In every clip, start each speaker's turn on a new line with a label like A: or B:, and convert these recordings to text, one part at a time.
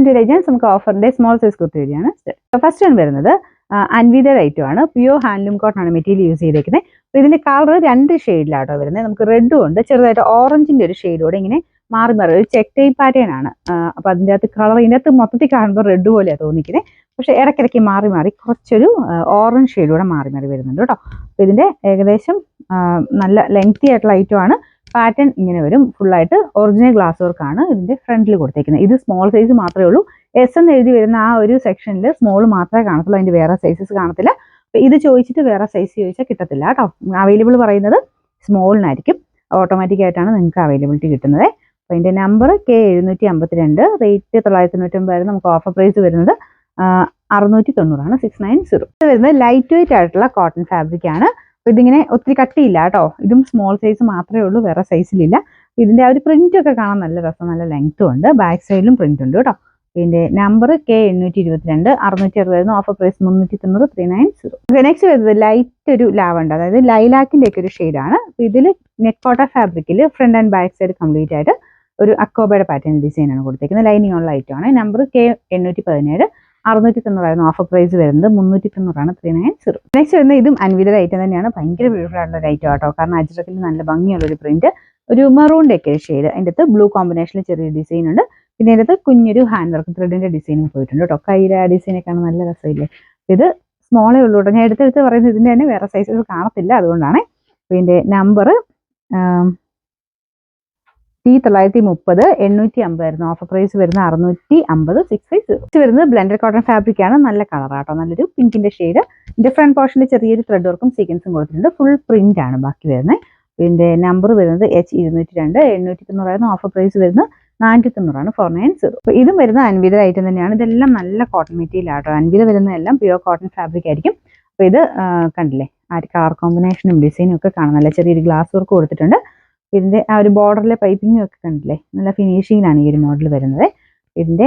A: To legends നമുക്ക് ഓഫറിന്റെ small size kurti വഴിയാണ്. First one വരുന്നത് അൻവിതയുടെ ഐറ്റം ആണ്. പ്യൂർ ഹാൻഡ്ലൂം കോട്ടൺ ആണ് മെറ്റീരിയൽ യൂസ് ചെയ്തേക്കുന്നത്. അപ്പോൾ ഇതിന്റെ കളർ 2 ഷെയ്ഡിലാട്ടോ വരുന്നത്. നമുക്ക് റെഡും ഉണ്ട്, ചെറുതായിട്ട് ഓറഞ്ചിന്റെ ഒരു ഷെയ്ഡോടെ ഇങ്ങനെ മാറി മാറി ഒരു ചെക്ക് ടൈപ്പ് പാറ്റേൺ ആണ്. അപ്പോൾ അതിൻ്റെ അകത്ത് കളർ ഇതിനകത്ത് മൊത്തത്തിൽ കാണുമ്പോൾ റെഡ് പോലെയാണ് തോന്നിക്കുന്നത്. പക്ഷെ ഇടയ്ക്കിടയ്ക്ക് മാറി മാറി കുറച്ചൊരു ഓറഞ്ച് ഷെയ്ഡൂടെ മാറി മാറി വരുന്നുണ്ട് കേട്ടോ. അപ്പോൾ ഇതിന്റെ ഏകദേശം നല്ല ലെങ്തി ആയിട്ടുള്ള ഐറ്റം ആണ്. പാറ്റേൺ ഇങ്ങനെ വരും. ഫുള്ളായിട്ട് ഒറിജിനൽ ഗ്ലാസ് വർക്കാണ് ഇതിന്റെ ഫ്രണ്ടിൽ കൊടുത്തേക്കുന്നത്. ഇത് സ്മോൾ സൈസ് മാത്രമേ ഉള്ളൂ. എസ് എന്ന് എഴുതി വരുന്ന ആ ഒരു സെക്ഷനിൽ സ്മോൾ മാത്രമേ കാണത്തുള്ളൂ, അതിന്റെ വേറെ സൈസസ് കാണത്തില്ല. അപ്പോൾ ഇത് ചോദിച്ചിട്ട് വേറെ സൈസ് ചോദിച്ചാൽ കിട്ടത്തില്ല കേട്ടോ. അവൈലബിൾ പറയുന്നത് സ്മോളിനായിരിക്കും. ഓട്ടോമാറ്റിക് ആയിട്ടാണ് നിങ്ങൾക്ക് അവൈലബിലിറ്റി കിട്ടുന്നത്. അപ്പോൾ അതിന്റെ നമ്പർ K752, റേറ്റ് 999 നമുക്ക് ഓഫർ പ്രൈസ് വരുന്നത് 690 690. ഇത് വരുന്നത് ലൈറ്റ് വെയിറ്റ് ആയിട്ടുള്ള കോട്ടൺ ഫാബ്രിക് ആണ്. അപ്പോൾ ഇതിങ്ങനെ ഒത്തിരി കട്ടിയില്ല കേട്ടോ. ഇതും സ്മോൾ സൈസ് മാത്രമേ ഉള്ളൂ, വേറെ സൈസിലില്ല. ഇതിന്റെ ആ ഒരു പ്രിന്റ് ഒക്കെ കാണാൻ നല്ല രസം, നല്ല ലെങ്ത്തും ഉണ്ട്. ബാക്ക് സൈഡിലും പ്രിന്റ് ഉണ്ട് കേട്ടോ. ഇതിന്റെ number K822, 660 offer price 390 390. Next വരുന്നത് ലൈറ്റ് ഒരു ലാവണ്ടർ, അതായത് ലൈലാക്കിന്റെ ഒക്കെ ഒരു ഷെയ്ഡാണ്. ഇതിൽ നെറ്റ് കോട്ട ഫാബ്രിക്കിൽ front and back side complete ആയിട്ട് ഒരു അക്കോബയുടെ പാറ്റേൺ ഡിസൈൻ ആണ് കൊടുത്തേക്കുന്നത്. ലൈനിങ് ഉള്ള ഐറ്റം ആണ്. നമ്പർ K817, 690 ഓഫർ പ്രൈസ് വരുന്നത് 390 390. നെക്സ്റ്റ് വരുന്നത് ഇതും അൻവിതയുടെ ഐറ്റം തന്നെയാണ്. ഭയങ്കര ബ്യൂട്ടിഫുൾ ആയിട്ടുള്ള ഒരു ഐറ്റം ആട്ടോ. കാരണം അജ്രക്കിൽ നല്ല ഭംഗിയുള്ള ഒരു പ്രിന്റ്, ഒരു മെറൂണിന്റെ ഒക്കെ ഷെയ്ഡ്. അതിൻ്റെ അകത്ത് ബ്ലൂ കോമ്പിനേഷനിൽ ചെറിയ ഡിസൈൻ ഉണ്ട്. പിന്നെ അതിൻ്റെ അകത്ത് കുഞ്ഞൊരു ഹാൻഡ് വർക്ക് ത്രെഡിന്റെ ഡിസൈനും പോയിട്ടുണ്ട് കേട്ടോ. കയ്യിലെ ഡിസൈനൊക്കെയാണ് നല്ല രസമില്ലേ. ഇത് സ്മോളേ ഉള്ളൂ കേട്ടോ. ഞാൻ എടുത്തെടുത്ത് പറയുന്നത് ഇതിന്റെ തന്നെ വേറെ സൈസസ് കാണത്തില്ല, അതുകൊണ്ടാണ്. ഇതിന്റെ നമ്പർ T930, 850 ഓഫർ പ്രൈസ് വരുന്ന 650 650. വരുന്നത് ബ്ലെൻഡഡ് കോട്ടൺ ഫാബ്രിക് ആണ്. നല്ല കളറാട്ടോ, നല്ലൊരു പിങ്കിന്റെ ഷെയ്ഡ്. ഡിഫറെന്റ് പോർഷനിൽ ചെറിയൊരു ത്രെഡ് വർക്കും സീക്വൻസും കൊടുത്തിട്ടുണ്ട്. ഫുൾ പ്രിന്റ് ആണ് ബാക്കി വരുന്നത്. ഇതിന്റെ നമ്പർ വരുന്നത് H202, 890 ഓഫർ പ്രൈസ് വരുന്നത് 490 490. അപ്പോൾ ഇതും വരുന്ന അൻവിത ഐറ്റം തന്നെയാണ്. ഇതെല്ലാം നല്ല കോട്ടൺ മെറ്റീരിയൽ ആട്ടോ. അൻവിത വരുന്നതെല്ലാം പ്യുവർ കോട്ടൺ ഫാബ്രിക് ആയിരിക്കും. അപ്പോൾ ഇത് കണ്ടില്ലേ, ആ ഒരു കളർ കോമ്പിനേഷനും ഡിസൈനും ഒക്കെ കാണാൻ നല്ല ചെറിയൊരു ഗ്ലാസ് വർക്ക് കൊടുത്തിട്ടുണ്ട്. ഇതിന്റെ ആ ഒരു ബോർഡറിലെ പൈപ്പിങ്ങും ഒക്കെ കണ്ടില്ലേ, നല്ല ഫിനിഷിങ്ങിലാണ് ഈ ഒരു മോഡൽ വരുന്നത്. ഇതിന്റെ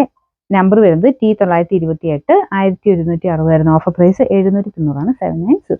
A: നമ്പർ വരുന്നത് T928, 1160 ഓഫർ പ്രൈസ് 790 790.